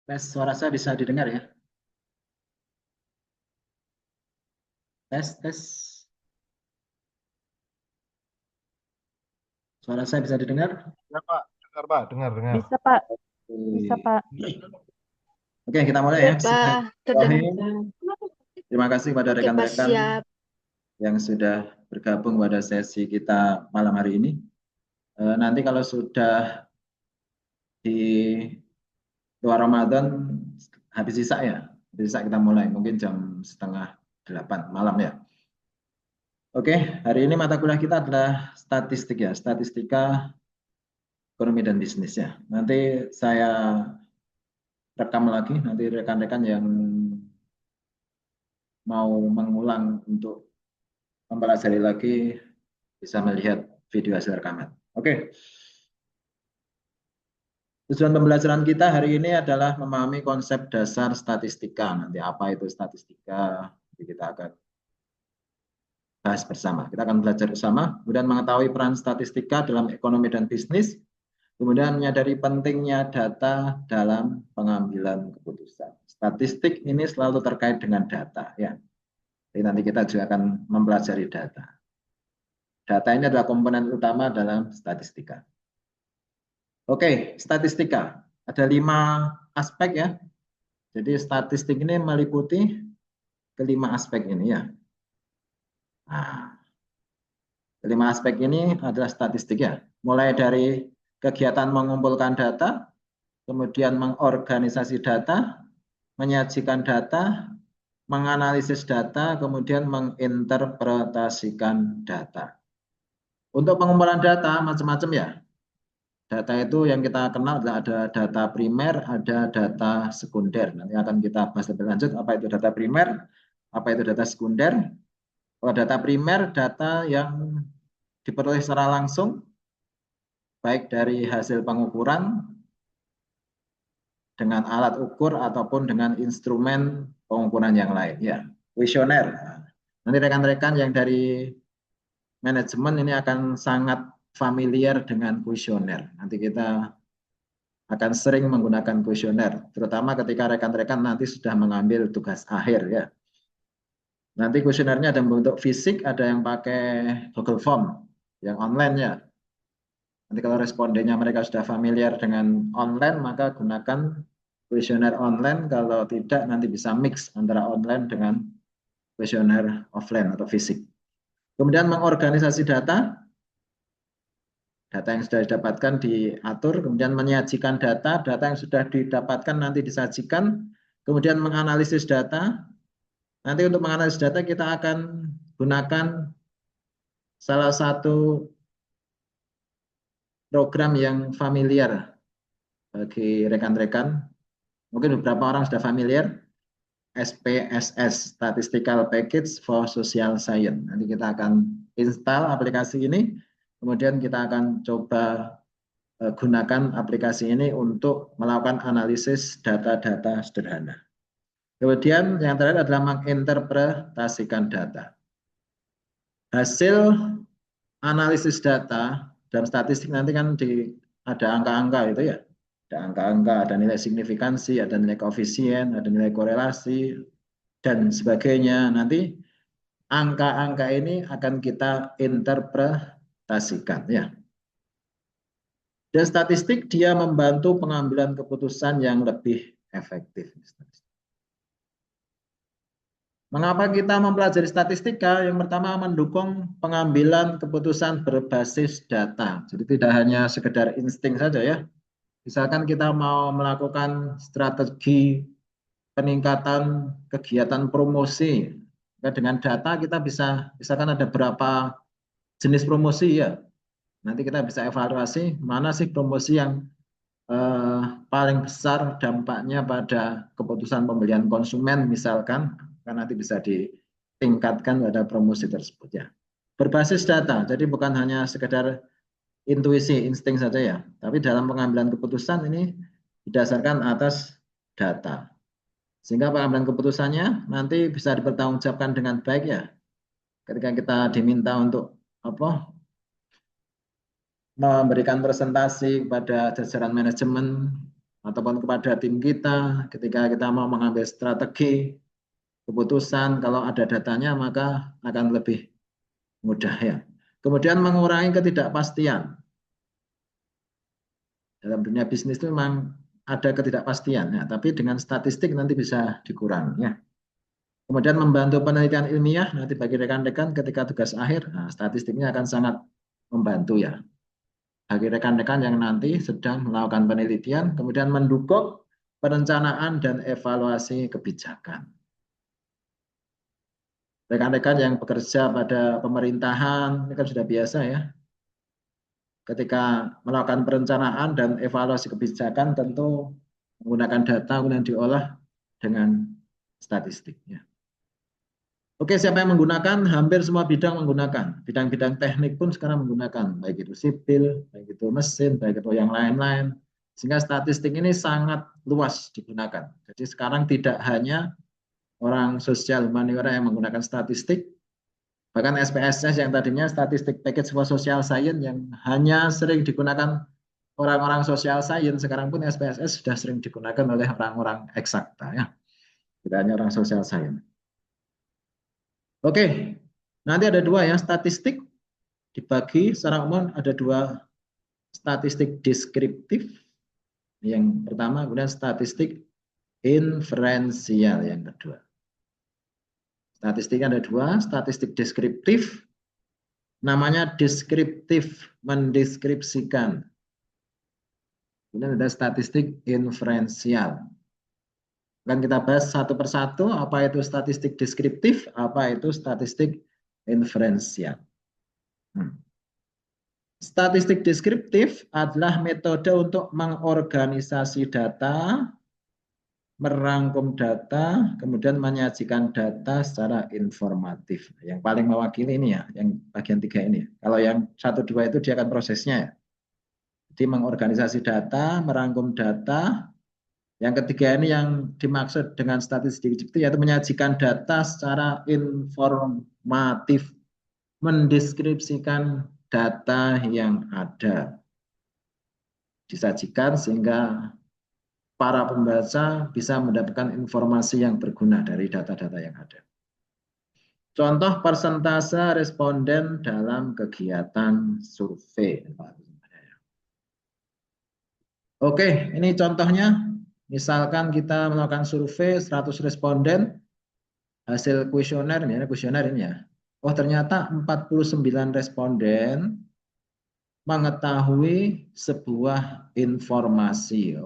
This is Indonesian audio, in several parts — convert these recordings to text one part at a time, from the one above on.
Tes suara saya bisa didengar ya? Tes, tes. Suara saya bisa didengar? Ya Pak, dengar Pak, dengar, dengar. Bisa Pak, bisa Oke, Pak. Oke, kita mulai Oke ya. Pak, terdengar. Bismillahirrahmanirrahim. Terima kasih kepada Oke Pak, rekan-rekan siap. yang sudah bergabung pada sesi kita malam hari ini. Nanti kalau sudah di luar Ramadan, habis sisa ya. Habis sisa kita mulai, mungkin jam setengah 8 malam ya. Oke, hari ini mata kuliah kita adalah statistik ya. Statistika ekonomi dan bisnis ya. Nanti saya rekam lagi, nanti rekan-rekan yang mau mengulang untuk mempelajari lagi bisa melihat video hasil rekaman. Oke, tujuan pembelajaran kita hari ini adalah memahami konsep dasar statistika. Nanti apa itu statistika, nanti kita akan bahas bersama. Kita akan belajar bersama, kemudian mengetahui peran statistika dalam ekonomi dan bisnis, kemudian menyadari pentingnya data dalam pengambilan keputusan. Statistik ini selalu terkait dengan data, ya. Jadi nanti kita juga akan mempelajari data. Data ini adalah komponen utama dalam statistika. Oke, statistika. Ada 5 aspek ya. Jadi statistik ini meliputi kelima aspek ini ya. Nah, kelima aspek ini adalah statistik ya. Mulai dari kegiatan mengumpulkan data, kemudian mengorganisasi data, menyajikan data, menganalisis data, kemudian menginterpretasikan data. Untuk pengumpulan data macam-macam ya. Data itu yang kita kenal adalah ada data primer, ada data sekunder. Nanti akan kita bahas lebih lanjut apa itu data primer, apa itu data sekunder. Kalau data primer, data yang diperoleh secara langsung, baik dari hasil pengukuran dengan alat ukur ataupun dengan instrumen pengukuran yang lain. Ya, kuesioner. Nanti rekan-rekan yang dari manajemen ini akan sangat familiar dengan kuesioner. Nanti kita akan sering menggunakan kuesioner, terutama ketika rekan-rekan nanti sudah mengambil tugas akhir ya. Nanti kuesionernya ada bentuk fisik, ada yang pakai Google Form, yang online ya. Nanti kalau respondennya mereka sudah familiar dengan online, maka gunakan kuesioner online. Kalau tidak, nanti bisa mix antara online dengan kuesioner offline atau fisik. Kemudian mengorganisasi data, data yang sudah didapatkan diatur, kemudian menyajikan data, data yang sudah didapatkan nanti disajikan, kemudian menganalisis data. Nanti untuk menganalisis data kita akan gunakan salah satu program yang familiar bagi rekan-rekan. Mungkin beberapa orang sudah familiar, SPSS, Statistical Package for Social Science. Nanti kita akan install aplikasi ini, kemudian kita akan coba gunakan aplikasi ini untuk melakukan analisis data-data sederhana. Kemudian yang terakhir adalah menginterpretasikan data. Hasil analisis data dalam statistik nanti kan ada angka-angka itu ya. Ada angka-angka, ada nilai signifikansi, ada nilai koefisien, ada nilai korelasi, dan sebagainya. Nanti angka-angka ini akan kita interpretasikan ya. Dan statistik dia membantu pengambilan keputusan yang lebih efektif. Mengapa kita mempelajari statistika? Yang pertama mendukung pengambilan keputusan berbasis data. Jadi tidak hanya sekedar insting saja ya. Misalkan kita mau melakukan strategi peningkatan kegiatan promosi, dengan data kita bisa, misalkan ada berapa jenis promosi ya. Nanti kita bisa evaluasi mana sih promosi yang paling besar dampaknya pada keputusan pembelian konsumen misalkan, kan nanti bisa ditingkatkan pada promosi tersebut ya. Berbasis data, jadi bukan hanya sekedar intuisi, insting saja ya, tapi dalam pengambilan keputusan ini didasarkan atas data. Sehingga pengambilan keputusannya nanti bisa dipertanggungjawabkan dengan baik ya. Ketika kita diminta untuk apa memberikan presentasi kepada jajaran manajemen ataupun kepada tim kita ketika kita mau mengambil strategi keputusan. Kalau ada datanya maka akan lebih mudah ya. Kemudian mengurangi ketidakpastian. Dalam dunia bisnis itu memang ada ketidakpastian ya, tapi dengan statistik nanti bisa dikurangi ya. Kemudian membantu penelitian ilmiah nanti bagi rekan-rekan ketika tugas akhir, nah, statistiknya akan sangat membantu ya. Bagi rekan-rekan yang nanti sedang melakukan penelitian, kemudian mendukung perencanaan dan evaluasi kebijakan. Rekan-rekan yang bekerja pada pemerintahan, ini kan sudah biasa ya. Ketika melakukan perencanaan dan evaluasi kebijakan tentu menggunakan data kemudian diolah dengan statistiknya. Oke, siapa yang menggunakan? Hampir semua bidang menggunakan. Bidang-bidang teknik pun sekarang menggunakan, baik itu sipil, baik itu mesin, baik itu yang lain-lain. Sehingga statistik ini sangat luas digunakan. Jadi sekarang tidak hanya orang sosial humaniora yang menggunakan statistik, bahkan SPSS yang tadinya statistik package for social science yang hanya sering digunakan orang-orang social science, sekarang pun SPSS sudah sering digunakan oleh orang-orang eksakta ya. Tidak hanya orang social science. Oke, nanti ada dua ya, statistik dibagi secara umum ada dua, statistik deskriptif yang pertama, kemudian statistik inferensial yang kedua. Statistik ada dua, statistik deskriptif, namanya deskriptif, mendeskripsikan. Kemudian ada statistik inferensial. Akan kita bahas satu persatu, apa itu statistik deskriptif, apa itu statistik inferensial. Statistik deskriptif adalah metode untuk mengorganisasi data, merangkum data, kemudian menyajikan data secara informatif. Yang paling mewakili ini ya, yang bagian 3 ini. Kalau yang 1, 2 itu dia akan prosesnya ya. Jadi mengorganisasi data, merangkum data. Yang ketiga ini yang dimaksud dengan statistik itu yaitu menyajikan data secara informatif, mendeskripsikan data yang ada, disajikan sehingga para pembaca bisa mendapatkan informasi yang berguna dari data-data yang ada. Contoh persentase responden dalam kegiatan survei. Oke, ini contohnya. Misalkan kita melakukan survei 100 responden, hasil kuesioner ini ya. Oh, ternyata 49 responden mengetahui sebuah informasi.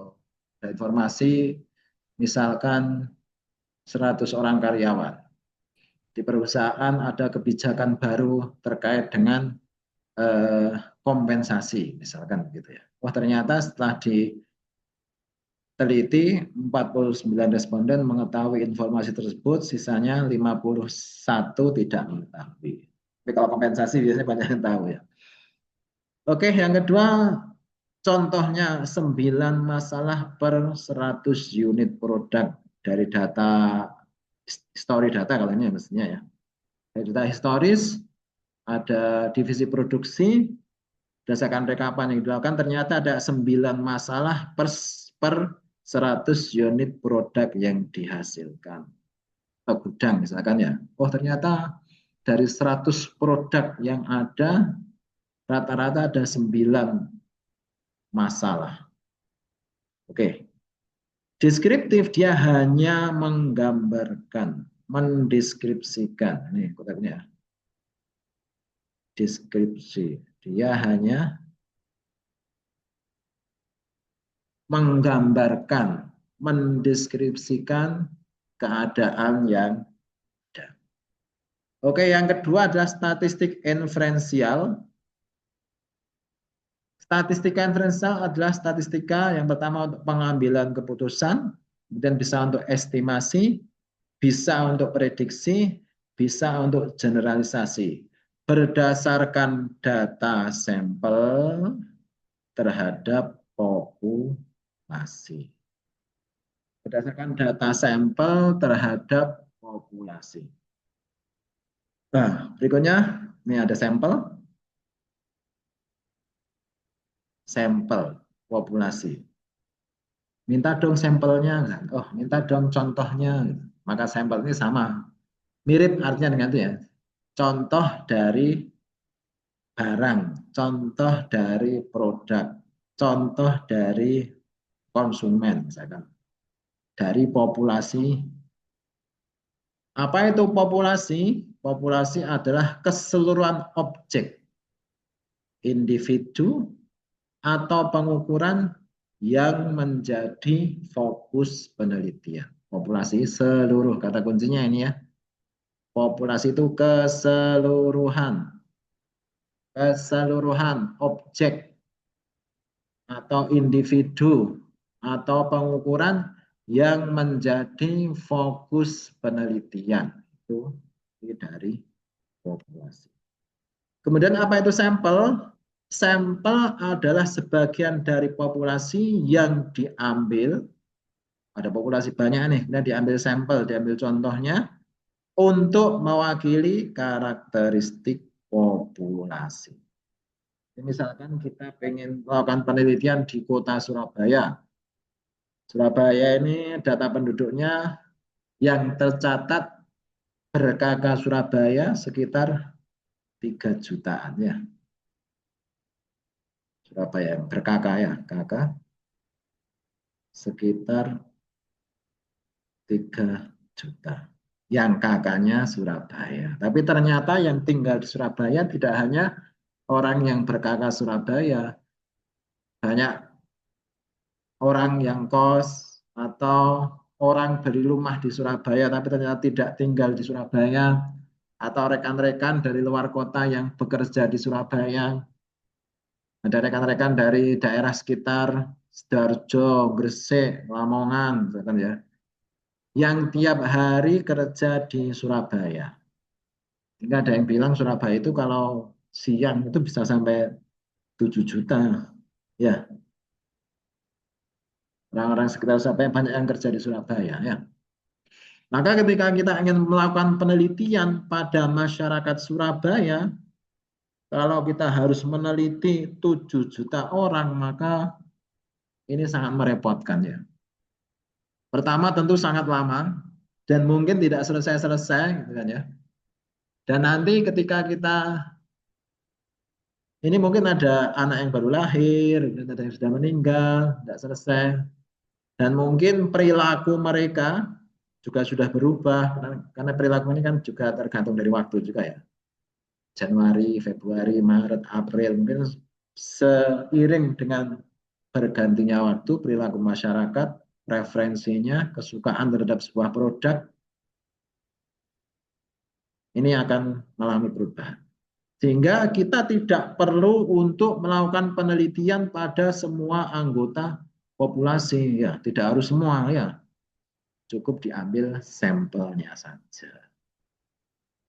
Informasi misalkan 100 orang karyawan. Di perusahaan ada kebijakan baru terkait dengan kompensasi, misalkan begitu ya. Oh, ternyata setelah teliti 49 responden mengetahui informasi tersebut, sisanya 51 tidak mengetahui. Tapi kalau kompensasi biasanya banyak yang tahu ya. Oke, yang kedua contohnya 9 masalah per 100 unit produk dari data history data kalau ini mestinya ya. Dari data historis ada divisi produksi, berdasarkan rekapan yang dilakukan ternyata ada 9 masalah per 100 unit produk yang dihasilkan. Atau gudang misalkan ya. Oh, ternyata dari 100 produk yang ada rata-rata ada 9 masalah. Oke. Deskriptif dia hanya menggambarkan, mendeskripsikan. Ini kotaknya. Deskripsi. Dia hanya menggambarkan, mendeskripsikan keadaan yang ada. Oke, yang kedua adalah statistik inferensial. Statistika inferensial adalah statistika yang pertama untuk pengambilan keputusan, kemudian bisa untuk estimasi, bisa untuk prediksi, bisa untuk generalisasi. Berdasarkan data sampel terhadap populasi. Berdasarkan data sampel terhadap populasi. Nah, berikutnya ini ada sampel populasi. Minta dong sampelnya, kan? Oh, minta dong contohnya. Maka sampel ini sama, mirip artinya dengan itu ya. Contoh dari barang, contoh dari produk, contoh dari konsumen, misalkan dari populasi. Apa itu populasi? Populasi adalah keseluruhan objek, individu, atau pengukuran yang menjadi fokus penelitian. Populasi seluruh, kata kuncinya ini ya. Populasi itu keseluruhan, keseluruhan objek atau individu atau pengukuran yang menjadi fokus penelitian. Itu dari populasi. Kemudian apa itu sampel? Sampel adalah sebagian dari populasi yang diambil, ada populasi banyak nih, kemudian diambil sampel, diambil contohnya untuk mewakili karakteristik populasi. Misalkan kita pengen melakukan penelitian di kota Surabaya. Surabaya ini data penduduknya yang tercatat ber-KK Surabaya sekitar 3 jutaan ya. Surabaya ber-KK ya, KK sekitar 3 juta. Yang KK-nya Surabaya. Tapi ternyata yang tinggal di Surabaya tidak hanya orang yang ber-KK Surabaya, banyak orang yang kos atau orang beli rumah di Surabaya tapi ternyata tidak tinggal di Surabaya, atau rekan-rekan dari luar kota yang bekerja di Surabaya, ada rekan-rekan dari daerah sekitar Sidoarjo, Gresik, Lamongan, misalkan ya, yang tiap hari kerja di Surabaya. Hingga ada yang bilang Surabaya itu kalau siang itu bisa sampai 7 juta. Ya, orang-orang sekitar Surabaya banyak yang kerja di Surabaya ya. Maka ketika kita ingin melakukan penelitian pada masyarakat Surabaya, kalau kita harus meneliti 7 juta orang, maka ini sangat merepotkan ya. Pertama tentu sangat lama dan mungkin tidak selesai-selesai gitu kan ya. Dan nanti ketika kita ini mungkin ada anak yang baru lahir, ada yang sudah meninggal, tidak selesai. Dan mungkin perilaku mereka juga sudah berubah karena perilaku ini kan juga tergantung dari waktu juga ya. Januari, Februari, Maret, April, mungkin seiring dengan bergantinya waktu, perilaku masyarakat, preferensinya, kesukaan terhadap sebuah produk, ini akan mengalami perubahan. Sehingga kita tidak perlu untuk melakukan penelitian pada semua anggota populasi, ya, tidak harus semua ya, cukup diambil sampelnya saja.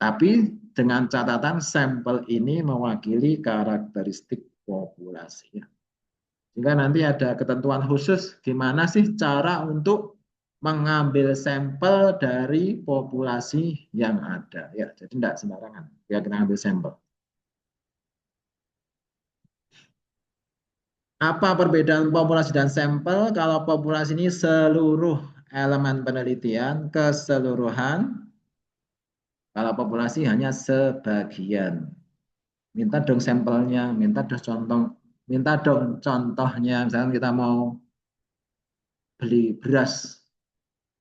Tapi dengan catatan sampel ini mewakili karakteristik populasi. Sehingga nanti ada ketentuan khusus gimana sih cara untuk mengambil sampel dari populasi yang ada. Ya, jadi tidak sembarangan. Ya, kita ambil sampel. Apa perbedaan populasi dan sampel? Kalau populasi ini seluruh elemen penelitian, keseluruhan. Kalau populasi hanya sebagian. Minta dong sampelnya, minta dong contohnya. Misalkan kita mau beli beras,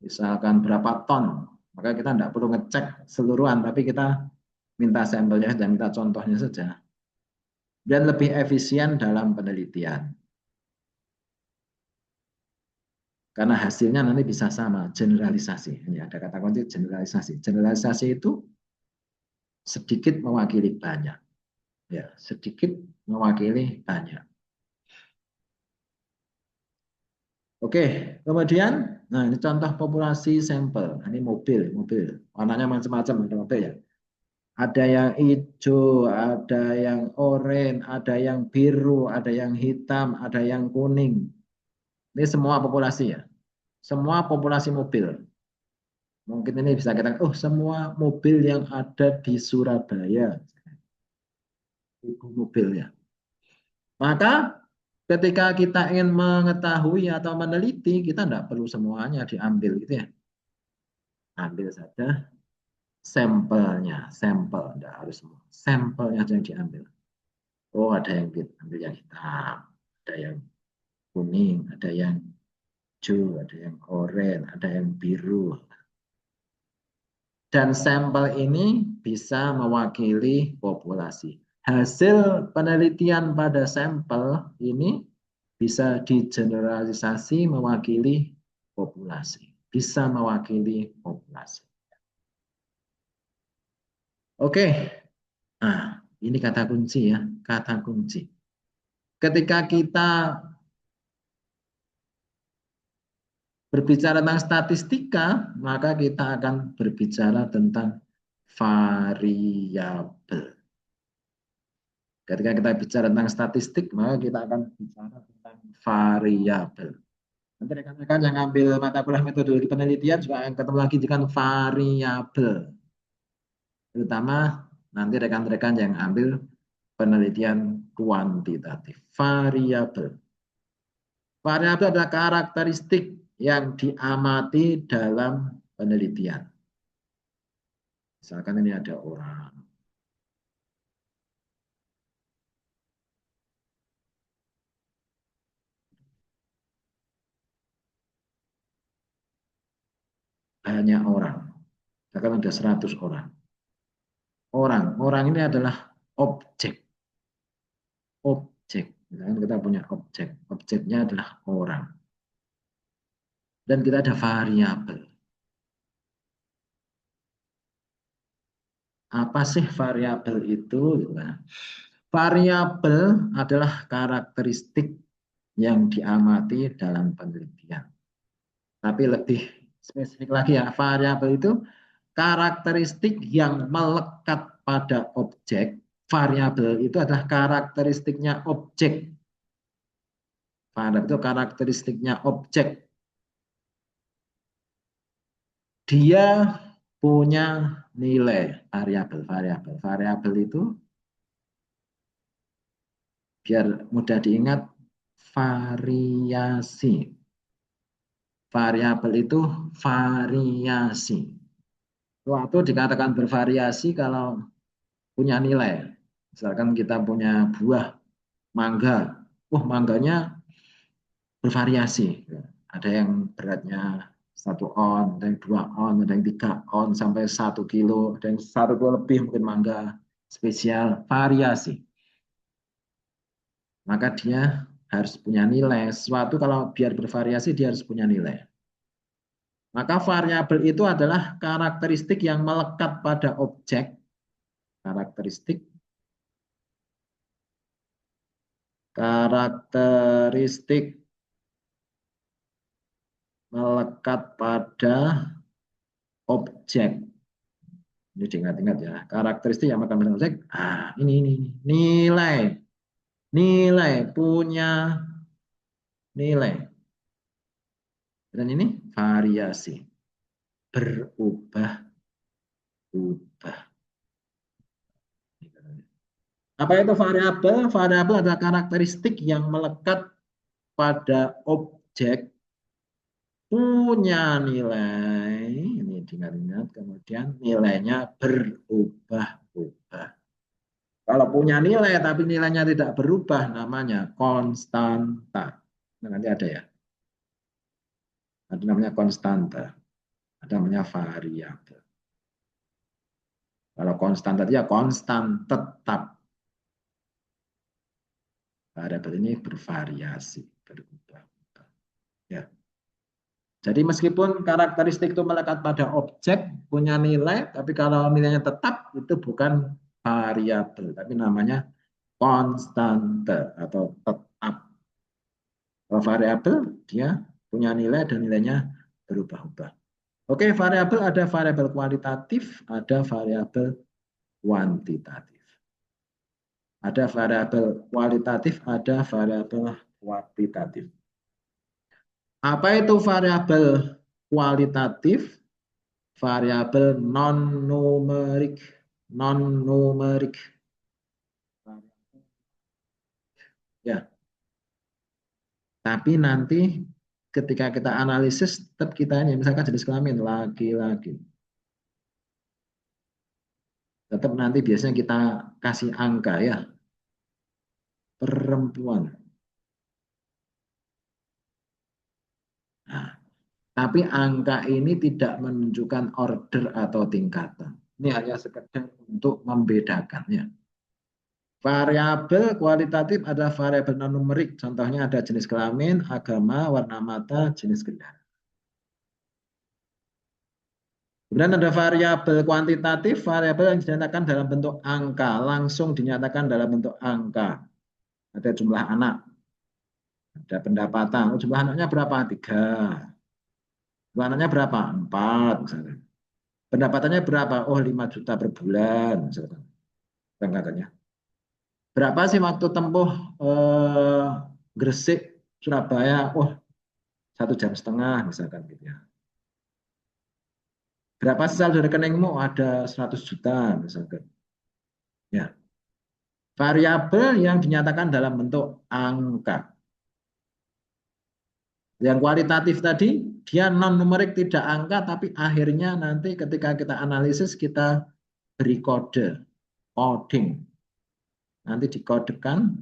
misalkan berapa ton, maka kita tidak perlu ngecek seluruhan, tapi kita minta sampelnya dan minta contohnya saja. Dan lebih efisien dalam penelitian. Karena hasilnya nanti bisa sama, generalisasi. Ini ada kata kunci generalisasi. Generalisasi itu sedikit mewakili banyak. Ya, sedikit mewakili banyak. Oke, kemudian, nah ini contoh populasi sampel. Ini mobil. Warnanya macam-macam, ada mobil ya. Ada yang hijau, ada yang oranye, ada yang biru, ada yang hitam, ada yang kuning. Ini semua populasi ya. Semua populasi mobil. Mungkin ini bisa kita, oh semua mobil yang ada di Surabaya. Ibu mobil ya. Maka Ketika kita ingin mengetahui atau meneliti, kita tidak perlu semuanya diambil gitu ya. Ambil saja sampelnya, sampel, tidak harus semua. Sampelnya aja yang diambil. Oh, ada yang ambil yang hitam, ada yang kuning, ada yang hijau, ada yang oranye, ada yang biru. Dan sampel ini bisa mewakili populasi. Hasil penelitian pada sampel ini bisa digeneralisasi mewakili populasi. Bisa mewakili populasi. Oke, nah ini kata kunci ya, kata kunci. Ketika kita berbicara tentang statistika, maka kita akan berbicara tentang variabel. Ketika kita bicara tentang statistik, maka kita akan bicara tentang variabel. Nanti rekan-rekan yang ambil mata kuliah metodologi penelitian juga akan ketemu lagi dengan variabel. Terutama nanti rekan-rekan yang ambil penelitian kuantitatif. Variabel. Variabel adalah karakteristik yang diamati dalam penelitian. Misalkan ini ada orang. Banyak orang. Misalkan ada 100 orang. Orang ini adalah objek. Objek. Misalkan kita punya objek. Objeknya adalah orang. Dan kita ada variabel. Apa sih variabel itu? Variabel adalah karakteristik yang diamati dalam penelitian. Tapi lebih spesifik lagi ya, variabel itu karakteristik yang melekat pada objek. Variabel itu adalah karakteristiknya objek. Variabel itu karakteristiknya objek. Dia punya nilai variabel. Variabel itu biar mudah diingat variasi. Variabel itu variasi. Suatu dikatakan bervariasi kalau punya nilai. Misalkan kita punya buah mangga. Mangganya bervariasi. Ada yang beratnya 1 on, ada yang 2 on, ada yang 3 on, sampai 1 kilo, ada yang 1 kilo lebih mungkin mangga spesial, variasi. Maka dia harus punya nilai. Sesuatu kalau biar bervariasi, dia harus punya nilai. Maka variabel itu adalah karakteristik yang melekat pada objek. Karakteristik melekat pada objek. Ini diingat-ingat ya. Karakteristik yang melekat pada objek. Ini. Nilai. Punya nilai. Dan ini variasi. Berubah-ubah. Apa itu variabel? Variabel adalah karakteristik yang melekat pada objek punya nilai, ini diingat-ingat, kemudian nilainya berubah-ubah. Kalau punya nilai tapi nilainya tidak berubah, namanya konstanta. Nah, nanti ada ya. Ada namanya konstanta. Ada namanya variabel. Kalau konstanta itu ya konstan, tetap. Variabel ini bervariasi, berubah. Ya. Jadi meskipun karakteristik itu melekat pada objek, punya nilai, tapi kalau nilainya tetap, itu bukan variabel, tapi namanya konstante atau tetap. Kalau variabel, dia punya nilai dan nilainya berubah-ubah. Oke, variabel ada variabel kualitatif, ada variabel kuantitatif. Ada variabel kualitatif, ada variabel kuantitatif. Apa itu variabel kualitatif? Variabel non-numerik. Non-numerik. Ya. Tapi nanti ketika kita analisis, tetap kita ini, misalkan jenis kelamin laki-laki. Tetap nanti biasanya kita kasih angka ya, perempuan. Nah, tapi angka ini tidak menunjukkan order atau tingkatan. Ini hanya sekedar untuk membedakannya. Variabel kualitatif adalah variabel non numerik. Contohnya ada jenis kelamin, agama, warna mata, jenis kendaraan. Kemudian ada variabel kuantitatif, variabel yang dinyatakan dalam bentuk angka, langsung dinyatakan dalam bentuk angka. Ada jumlah anak, ada pendapatan. Jumlah anaknya berapa? 3. Jumlah anaknya berapa? 4. Misalkan. Pendapatannya berapa? Oh, 5 juta per bulan. Misalkan. Katanya. Berapa sih waktu tempuh Gresik, Surabaya? Oh, 1,5 jam misalkan gitu ya. Berapa saldo rekeningmu? Ada 100 juta misalkan. Ya. Variabel yang dinyatakan dalam bentuk angka. Yang kualitatif tadi, dia non numerik tidak angka, tapi akhirnya nanti ketika kita analisis kita beri kode, coding. Nanti dikodekan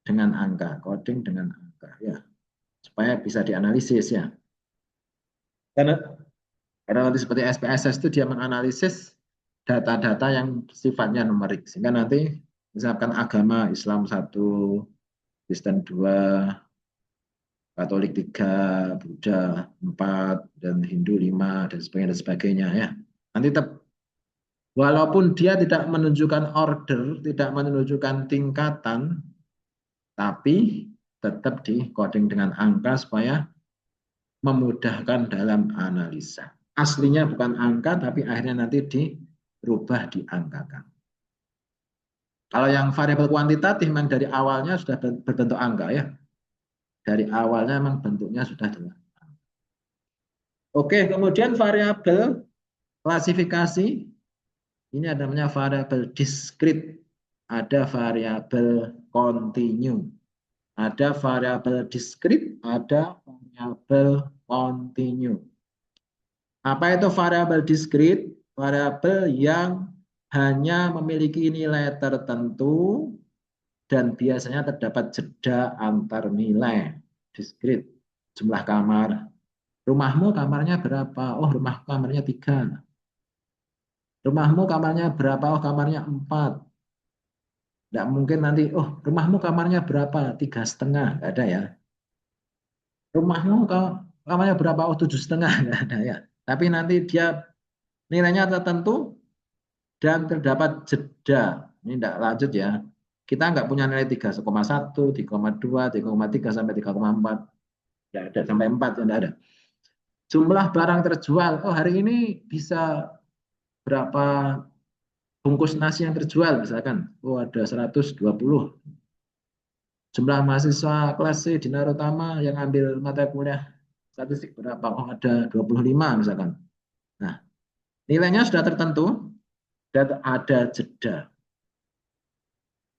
dengan angka, coding dengan angka ya, supaya bisa dianalisis ya. Karena nanti seperti SPSS itu dia menganalisis data-data yang sifatnya numerik, sehingga nanti misalkan agama Islam 1, Kristen 2, Katolik 3, Buddha 4, dan Hindu 5, dan sebagainya ya. Nanti tetap walaupun dia tidak menunjukkan order, tidak menunjukkan tingkatan, tapi tetap di coding dengan angka supaya memudahkan dalam analisa. Aslinya bukan angka, tapi akhirnya nanti dirubah diangkakan. Kalau yang variabel kuantitatif memang dari awalnya sudah berbentuk angka ya. Dari awalnya memang bentuknya sudah jelas. Oke, kemudian variabel klasifikasi ini ada namanya variabel diskrit, ada variabel kontinu, ada variabel diskrit, ada variabel kontinu. Apa itu variabel diskrit? Variabel yang hanya memiliki nilai tertentu dan biasanya terdapat jeda antar nilai. Diskrit, jumlah kamar. Rumahmu kamarnya berapa? Oh, rumah kamarnya 3. Rumahmu kamarnya berapa? Oh, kamarnya 4. Tidak mungkin nanti, oh, rumahmu kamarnya berapa? 3,5. Tidak ada ya. Rumahmu kamarnya berapa? Oh, 7,5. Tidak ada ya. Tapi nanti dia nilainya tertentu dan terdapat jeda. Ini tidak lanjut ya. Kita nggak punya nilai 3,1, 3,2, 3,3 sampai 3,4. Tidak ada sampai 4, tidak ada. Jumlah barang terjual. Oh, hari ini bisa berapa bungkus nasi yang terjual misalkan. Oh, ada 120. Jumlah mahasiswa kelas C di Narutama yang ambil mata kuliah statistik berapa? Oh, ada 25 misalkan. Nah, nilainya sudah tertentu dan ada jeda.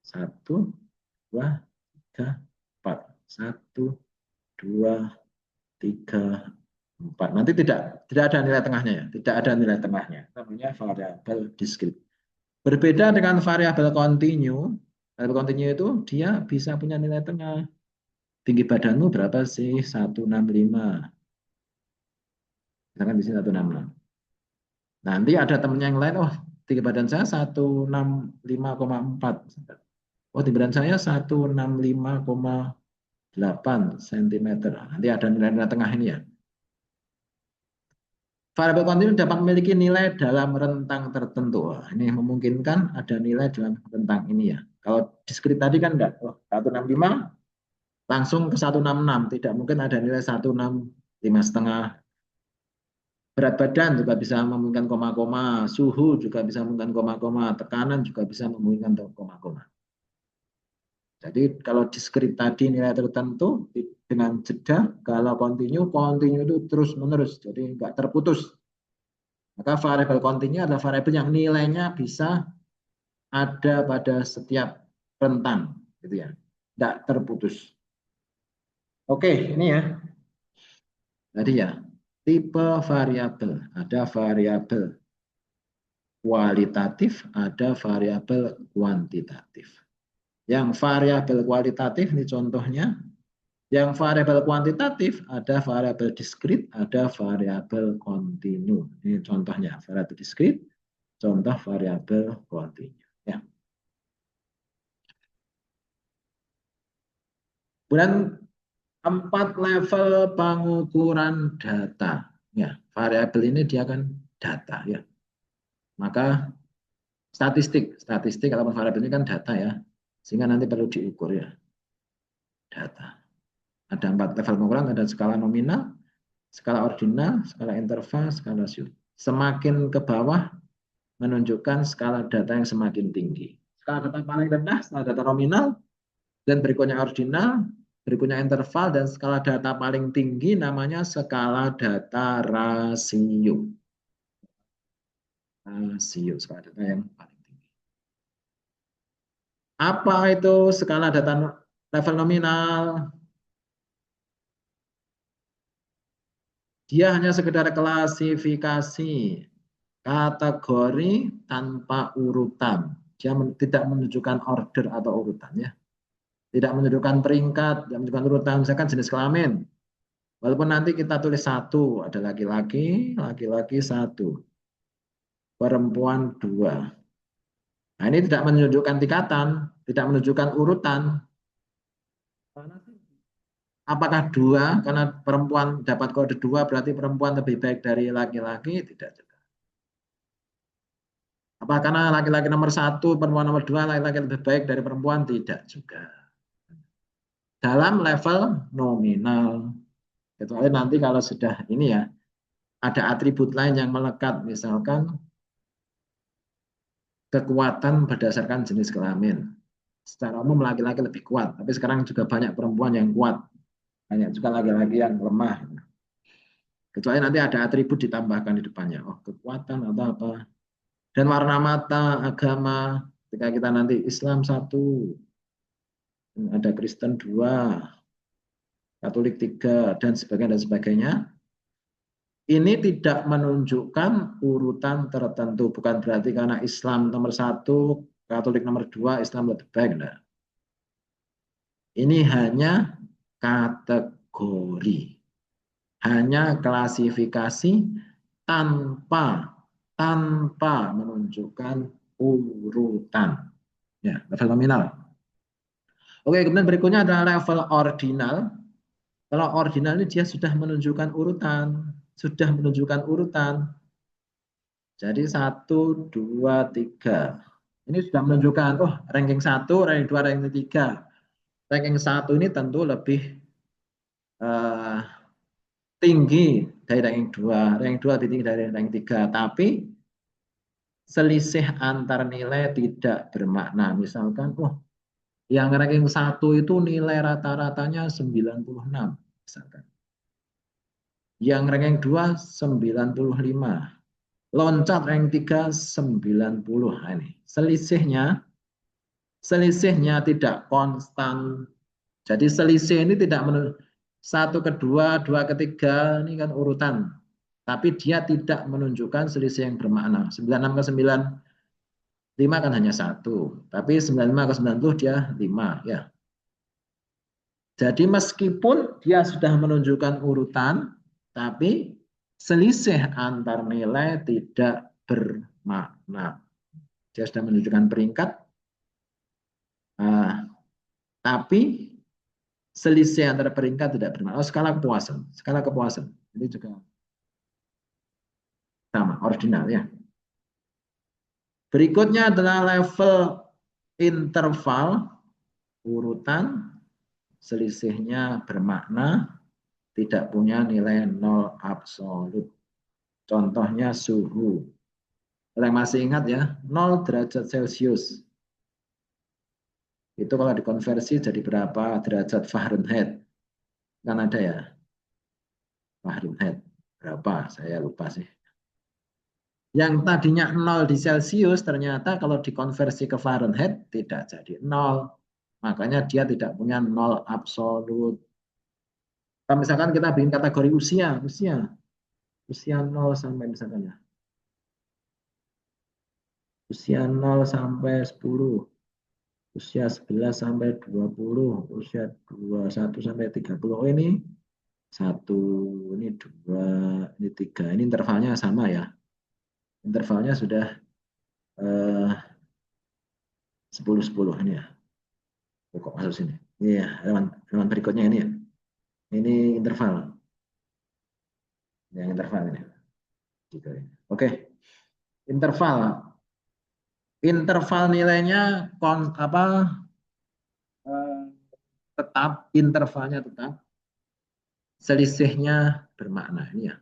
1, 2, 3, 4. 1, 2, 3, 4. Nanti tidak ada nilai tengahnya ya. Tidak ada nilai tengahnya. Namanya variabel diskrit. Berbeda dengan variabel kontinu. Variabel kontinu itu dia bisa punya nilai tengah. Tinggi badanmu berapa sih? 165. Misalkan di sini 166. Nanti ada temennya yang lain, oh tinggi badan saya 165,4. Oh tinggi badan saya 165,8 cm. Nanti ada nilai-nilai tengah ini ya. Variabel kontinu dapat memiliki nilai dalam rentang tertentu. Ini memungkinkan ada nilai dalam rentang ini ya. Kalau diskrit tadi kan enggak. Oh, 165 langsung ke 166. Tidak mungkin ada nilai 165,5. Berat badan juga bisa memungkinkan koma-koma. Suhu juga bisa memungkinkan koma-koma. Tekanan juga bisa memungkinkan koma-koma. Jadi kalau diskrit tadi nilai tertentu dengan jeda, kalau kontinu itu terus-menerus. Jadi enggak terputus. Maka variabel kontinu adalah variabel yang nilainya bisa ada pada setiap rentang, gitu ya, tidak terputus. Oke, ini ya. Tadi ya, tipe variabel. Ada variabel kualitatif, ada variabel kuantitatif. Yang variabel kualitatif ini contohnya. Yang variabel kuantitatif ada variabel diskrit, ada variabel kontinu. Ini contohnya variabel diskrit, contoh variabel kontinu. Ya. Kemudian 4 level pengukuran data. Ya, variabel ini dia kan data ya. Maka statistik atau variabel ini kan data ya. Sehingga nanti perlu diukur ya. Data. Ada 4 level pengukuran, ada skala nominal, skala ordinal, skala interval, skala Shute. Semakin ke bawah menunjukkan skala data yang semakin tinggi. Skala data paling rendah, skala data nominal, dan berikutnya ordinal, berikutnya interval, dan skala data paling tinggi namanya skala data rasio. Rasio, skala data yang paling tinggi. Apa itu skala data level nominal? Dia hanya sekedar klasifikasi kategori tanpa urutan. Dia tidak menunjukkan order atau urutan ya. Tidak menunjukkan peringkat, tidak menunjukkan urutan, misalkan jenis kelamin. Walaupun nanti kita tulis satu, ada laki-laki, laki-laki satu, perempuan dua. Nah ini tidak menunjukkan tingkatan, tidak menunjukkan urutan. Apakah dua, karena perempuan dapat kode dua, berarti perempuan lebih baik dari laki-laki? Tidak juga. Apa karena laki-laki nomor satu, perempuan nomor dua, laki-laki lebih baik dari perempuan? Tidak juga. Dalam level nominal. Kecuali nanti kalau sudah ini ya, ada atribut lain yang melekat, misalkan kekuatan berdasarkan jenis kelamin. Secara umum laki-laki lebih kuat, tapi sekarang juga banyak perempuan yang kuat, banyak juga laki-laki yang lemah. Kecuali nanti ada atribut ditambahkan di depannya, oh kekuatan atau apa. Dan warna mata, agama, ketika kita nanti Islam satu, ada Kristen dua, Katolik tiga, dan sebagainya. Ini tidak menunjukkan urutan tertentu. Bukan berarti karena Islam nomor satu, Katolik nomor dua, Islam lebih baik. Nah, ini hanya kategori. Hanya klasifikasi tanpa menunjukkan urutan. Ya, level nominal. Oke, kemudian berikutnya adalah level ordinal. Kalau ordinal ini dia sudah menunjukkan urutan. Sudah menunjukkan urutan. Jadi 1, 2, 3. Ini sudah menunjukkan, oh ranking 1, ranking 2, ranking 3. Ranking 1 ini tentu lebih uh, tinggi dari ranking 2. Ranking 2 lebih tinggi dari ranking 3. Tapi selisih antar nilai tidak bermakna. Misalkan, oh yang ranking 1 itu nilai rata-ratanya 96. Misalkan. Yang ranking 2, 95. Loncat ranking 3, 90. Nah, ini. Selisihnya tidak konstan. Jadi selisih ini tidak menurut satu ke dua, dua ke tiga, ini kan urutan. Tapi dia tidak menunjukkan selisih yang bermakna. 96 ke 95 kan hanya satu. Tapi 95 ke 90 dia 5. Ya. Jadi meskipun dia sudah menunjukkan urutan, tapi selisih antar nilai tidak bermakna. Dia sudah menunjukkan peringkat, tapi selisih antara peringkat tidak bermakna. Oh, skala kepuasan. Ini juga sama, ordinal ya. Berikutnya adalah level interval, urutan, selisihnya bermakna, tidak punya nilai nol absolut. Contohnya suhu. Yang masih ingat ya, 0 derajat Celcius. Itu kalau dikonversi jadi berapa derajat Fahrenheit? Kan ada ya, Fahrenheit. Berapa? Saya lupa sih. Yang tadinya 0 di Celcius, ternyata kalau dikonversi ke Fahrenheit tidak jadi 0. Makanya dia tidak punya 0 absolut. Kalau misalkan kita bikin kategori usia 0 sampai misalkan ya. Usia 0 sampai 10, usia 11 sampai 20, usia 21 sampai 30. Oh ini 1, ini 2, ini 3. Ini intervalnya sama ya. Intervalnya sudah 10-10 ini ya. Kok masuk sini. Iya, elemen berikutnya ini ya. Ini interval. Yang interval ini. Gitu ya. Oke, interval. Interval nilainya tetap, intervalnya tetap. Selisihnya bermakna ini ya.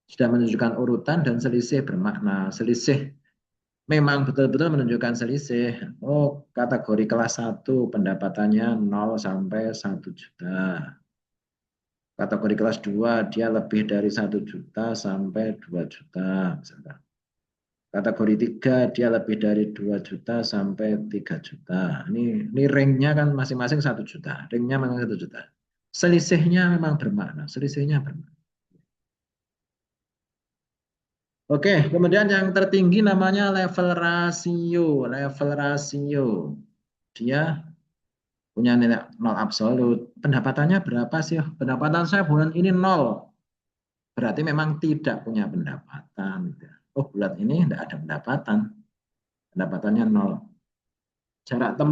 Sudah menunjukkan urutan dan selisih bermakna. Selisih memang betul-betul menunjukkan selisih. Oh, kategori kelas 1 pendapatannya 0 sampai 1 juta. Kategori kelas 2 dia lebih dari 1 juta sampai 2 juta. Misalkan. Kategori 3 dia lebih dari 2 juta sampai 3 juta. Ini ringnya kan masing-masing 1 juta. Ringnya memang 1 juta. Selisihnya memang bermakna. Selisihnya bermakna. Oke, kemudian yang tertinggi namanya level rasio. Level rasio. Dia punya nilai 0 absolut. Pendapatannya berapa sih? Pendapatan saya bulan ini 0. Berarti memang tidak punya pendapatan. Oh, bulan ini tidak ada pendapatan. Pendapatannya 0. Jarak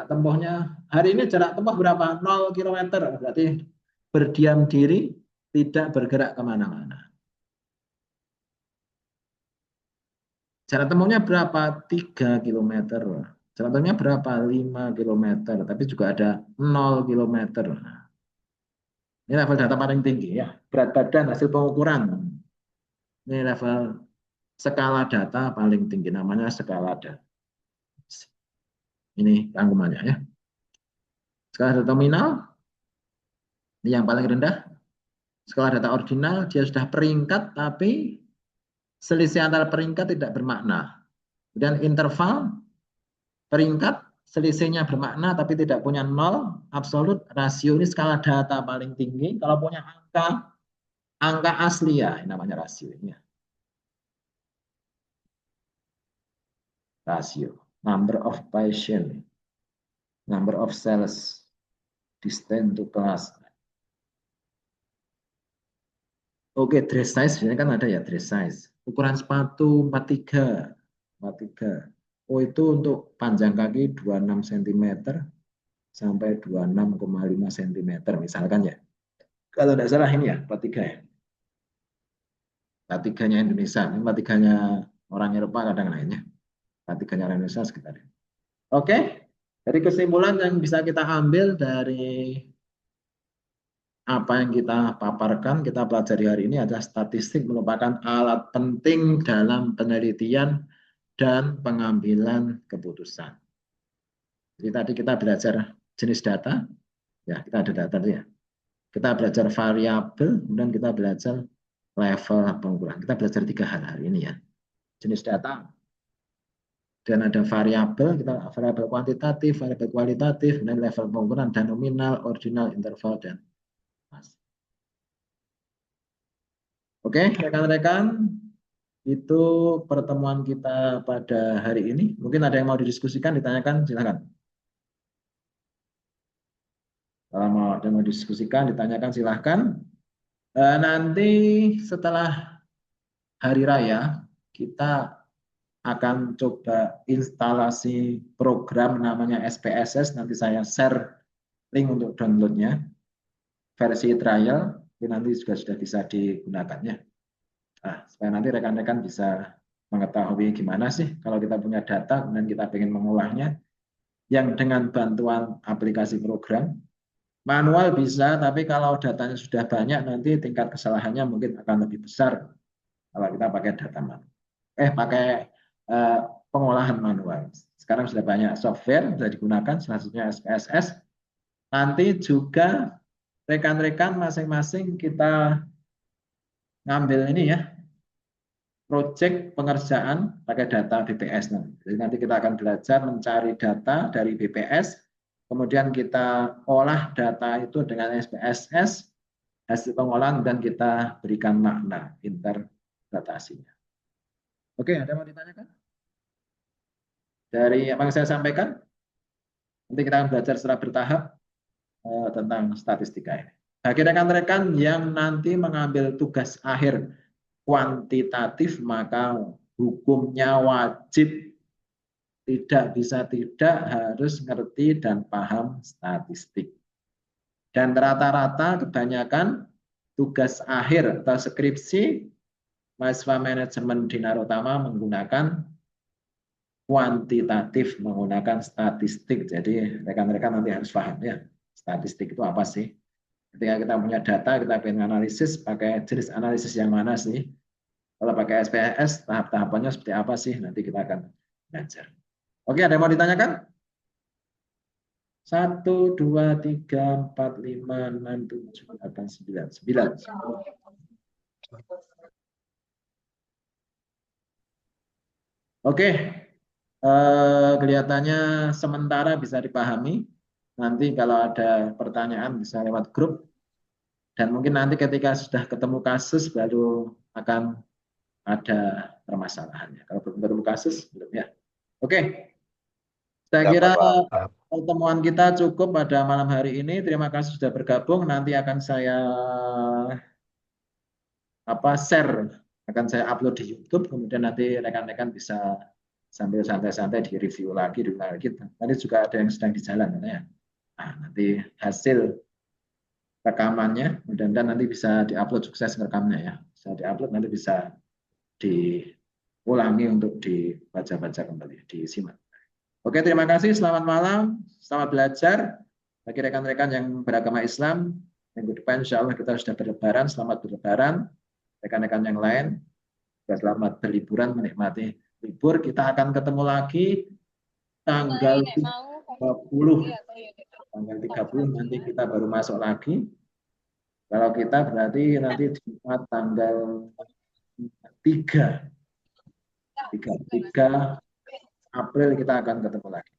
tempuhnya hari ini jarak tempuh berapa? 0 kilometer. Berarti berdiam diri, tidak bergerak kemana-mana. Jarak tempuhnya berapa? 3 kilometer. Jarak tempuhnya berapa? 5 kilometer. Tapi juga ada 0 kilometer. Ini level data paling tinggi ya. Berat badan hasil pengukuran. Ini level skala data paling tinggi. Namanya skala data. Ini rangkumannya ya. Skala data nominal. Ini yang paling rendah. Skala data ordinal. Dia sudah peringkat tapi selisih antara peringkat tidak bermakna. Dan interval peringkat selisihnya bermakna tapi tidak punya 0 absolut. Rasio ini skala data paling tinggi. Kalau punya angka asli ya namanya rasio ini. Rasio, number of patient, number of cells, distance to class. Oke, dress size sebenarnya kan ada ya dress size. Ukuran sepatu 43. 43. Oh itu untuk panjang kaki 26 cm sampai 26,5 cm misalkan ya. Kalau tidak salah ini ya 43 ya. 43-nya Indonesia, 43-nya orang Eropa kadang lainnya. 43-nya orang Indonesia sekitar. Oke, dari kesimpulan yang bisa kita ambil dari apa yang kita paparkan, kita pelajari hari ini adalah statistik merupakan alat penting dalam penelitian dan pengambilan keputusan. Jadi tadi kita belajar jenis data, ya kita ada data ya. Kita belajar variabel, kemudian kita belajar level pengukuran. Kita belajar 3 hal hari ini ya. Jenis data, dan ada variabel, kita variabel kuantitatif, variabel kualitatif, dan level pengukuran dan nominal, ordinal, interval, dan mas. Oke, rekan-rekan, itu pertemuan kita pada hari ini. Mungkin ada yang mau didiskusikan, ditanyakan, silakan. Kalau mau ada yang mau didiskusikan, ditanyakan, silakan. Nanti setelah hari raya, kita akan coba instalasi program namanya SPSS. Nanti saya share link untuk downloadnya. Versi trial, nanti juga sudah bisa digunakannya. Nah, supaya nanti rekan-rekan bisa mengetahui gimana sih kalau kita punya data dan kita ingin mengolahnya, yang dengan bantuan aplikasi program. Manual bisa, tapi kalau datanya sudah banyak, nanti tingkat kesalahannya mungkin akan lebih besar kalau kita pakai data manual. Pakai pengolahan manual. Sekarang sudah banyak software sudah digunakan, selanjutnya SPSS. Nanti juga rekan-rekan masing-masing kita ngambil ini ya, project pengerjaan pakai data BPS nanti. Jadi nanti kita akan belajar mencari data dari BPS, kemudian kita olah data itu dengan SPSS, hasil pengolahan dan kita berikan makna interpretasinya. Oke, ada yang mau ditanyakan? Dari apa yang saya sampaikan, nanti kita akan belajar secara bertahap tentang statistika ini. Bagi rekan-rekan yang nanti mengambil tugas akhir kuantitatif, maka hukumnya wajib, tidak bisa tidak, harus ngerti dan paham statistik. Dan rata-rata kebanyakan tugas akhir atau skripsi mahasiswa manajemen di Narotama menggunakan kuantitatif, menggunakan statistik. Jadi rekan-rekan nanti harus paham ya, statistik itu apa sih? Ketika kita punya data, kita ingin analisis, pakai jenis analisis yang mana sih? Kalau pakai SPSS, tahap-tahapannya seperti apa sih? Nanti kita akan belajar. Oke, ada yang mau ditanyakan? 1, 2, 3, 4, 5, 6, 7, 8, 9. Oke, kelihatannya sementara bisa dipahami. Nanti kalau ada pertanyaan bisa lewat grup. Dan mungkin nanti ketika sudah ketemu kasus baru akan ada permasalahannya. Kalau belum ketemu kasus, belum ya. Oke, saya kira pertemuan kita cukup pada malam hari ini. Terima kasih sudah bergabung. Nanti akan saya share, akan saya upload di YouTube. Kemudian nanti rekan-rekan bisa sambil santai-santai di review lagi, Nanti juga ada yang sedang di jalan, ya. Nah, nanti hasil rekamannya, mudah-mudahan nanti bisa diupload, sukses rekamnya ya. Bisa diupload, nanti bisa diulangi untuk dibaca-baca kembali, disimak. Oke, terima kasih. Selamat malam. Selamat belajar. Bagi rekan-rekan yang beragama Islam, minggu depan insya Allah kita sudah berlebaran. Selamat berlebaran. Rekan-rekan yang lain, selamat berliburan, menikmati libur. Kita akan ketemu lagi tanggal 30. Tanggal 30 nanti kita baru masuk lagi. Kalau kita berarti nanti Jumat tanggal 3 April kita akan ketemu lagi.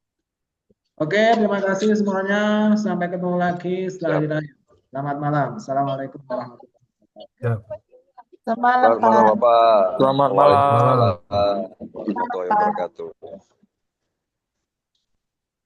Oke, terima kasih semuanya. Sampai ketemu lagi setelah hari raya. Selamat malam. Assalamualaikum warahmatullahi wabarakatuh. Selamat malam, Pak. Selamat malam. Waalaikumsalam warahmatullahi wabarakatuh.